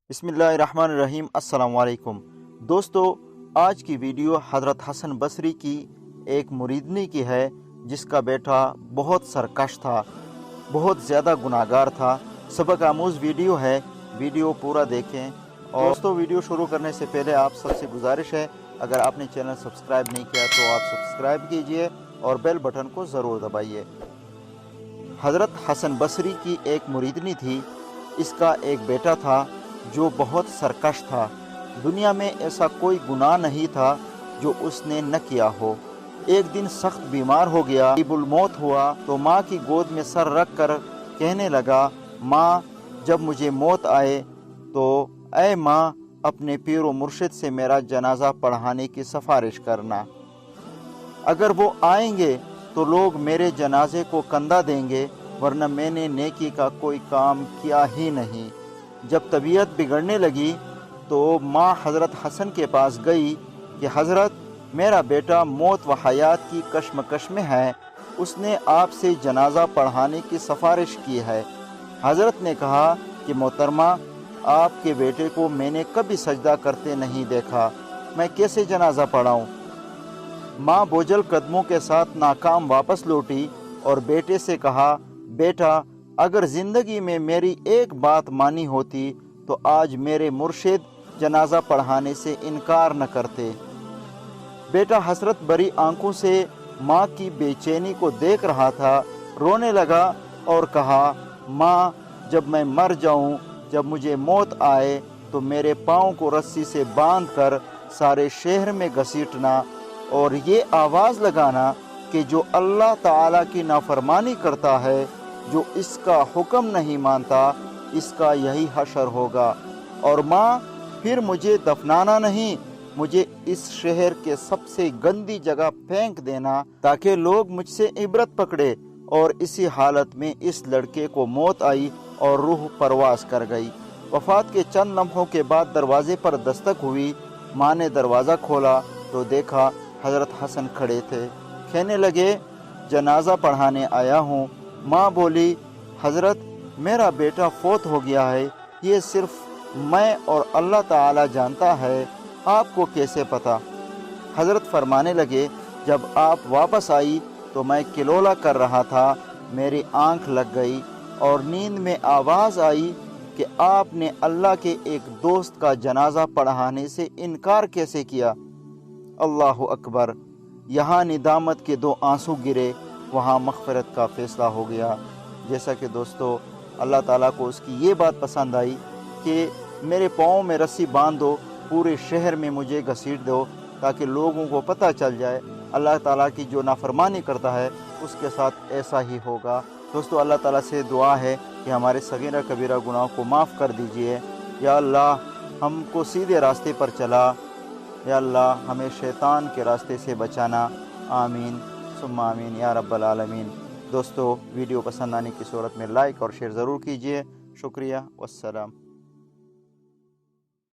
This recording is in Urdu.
بسم اللہ الرحمن الرحیم۔ السلام علیکم دوستو، آج کی ویڈیو حضرت حسن بصری کی ایک مریدنی کی ہے، جس کا بیٹا بہت سرکش تھا، بہت زیادہ گناہگار تھا۔ سبق آموز ویڈیو ہے، ویڈیو پورا دیکھیں۔ اور دوستو، ویڈیو شروع کرنے سے پہلے آپ سب سے گزارش ہے، اگر آپ نے چینل سبسکرائب نہیں کیا تو آپ سبسکرائب کیجئے اور بیل بٹن کو ضرور دبائیے۔ حضرت حسن بصری کی ایک مریدنی تھی، اس کا ایک بیٹا تھا جو بہت سرکش تھا۔ دنیا میں ایسا کوئی گناہ نہیں تھا جو اس نے نہ کیا ہو۔ ایک دن سخت بیمار ہو گیا، قریب الموت ہوا تو ماں کی گود میں سر رکھ کر کہنے لگا، ماں جب مجھے موت آئے تو اے ماں اپنے پیر و مرشد سے میرا جنازہ پڑھانے کی سفارش کرنا۔ اگر وہ آئیں گے تو لوگ میرے جنازے کو کندھا دیں گے، ورنہ میں نے نیکی کا کوئی کام کیا ہی نہیں۔ جب طبیعت بگڑنے لگی تو ماں حضرت حسن کے پاس گئی کہ حضرت، میرا بیٹا موت و حیات کی کشمکش میں ہے، اس نے آپ سے جنازہ پڑھانے کی سفارش کی ہے۔ حضرت نے کہا کہ محترمہ، آپ کے بیٹے کو میں نے کبھی سجدہ کرتے نہیں دیکھا، میں کیسے جنازہ پڑھاؤں؟ ماں بوجھل قدموں کے ساتھ ناکام واپس لوٹی اور بیٹے سے کہا، بیٹا اگر زندگی میں میری ایک بات مانی ہوتی تو آج میرے مرشد جنازہ پڑھانے سے انکار نہ کرتے۔ بیٹا حسرت بری آنکھوں سے ماں کی بے چینی کو دیکھ رہا تھا، رونے لگا اور کہا، ماں جب میں مر جاؤں، جب مجھے موت آئے تو میرے پاؤں کو رسی سے باندھ کر سارے شہر میں گھسیٹنا اور یہ آواز لگانا کہ جو اللہ تعالیٰ کی نافرمانی کرتا ہے، جو اس کا حکم نہیں مانتا، اس کا یہی حشر ہوگا۔ اور ماں پھر مجھے دفنانا نہیں، مجھے اس شہر کے سب سے گندی جگہ پھینک دینا تاکہ لوگ مجھ سے عبرت پکڑے۔ اور اسی حالت میں اس لڑکے کو موت آئی اور روح پرواز کر گئی۔ وفات کے چند لمحوں کے بعد دروازے پر دستک ہوئی۔ ماں نے دروازہ کھولا تو دیکھا حضرت حسن کھڑے تھے، کہنے لگے، جنازہ پڑھانے آیا ہوں۔ ماں بولی، حضرت میرا بیٹا فوت ہو گیا ہے، یہ صرف میں اور اللہ تعالی جانتا ہے، آپ کو کیسے پتا؟ حضرت فرمانے لگے، جب آپ واپس آئی تو میں کلولا کر رہا تھا، میری آنکھ لگ گئی اور نیند میں آواز آئی کہ آپ نے اللہ کے ایک دوست کا جنازہ پڑھانے سے انکار کیسے کیا؟ اللہ اکبر! یہاں ندامت کے 2 آنسو گرے، وہاں مغفرت کا فیصلہ ہو گیا۔ جیسا کہ دوستو، اللہ تعالیٰ کو اس کی یہ بات پسند آئی کہ میرے پاؤں میں رسی باندھ دو، پورے شہر میں مجھے گھسیٹ دو تاکہ لوگوں کو پتہ چل جائے اللہ تعالیٰ کی جو نافرمانی کرتا ہے اس کے ساتھ ایسا ہی ہوگا۔ دوستو، اللہ تعالیٰ سے دعا ہے کہ ہمارے صغیرہ کبیرہ گناہوں کو معاف کر دیجئے۔ یا اللہ ہم کو سیدھے راستے پر چلا، یا اللہ ہمیں شیطان کے راستے سے بچانا، آمین ثم آمین یا رب العالمین۔ دوستو، ویڈیو پسند آنے کی صورت میں لائک اور شیئر ضرور کیجئے۔ شکریہ، والسلام۔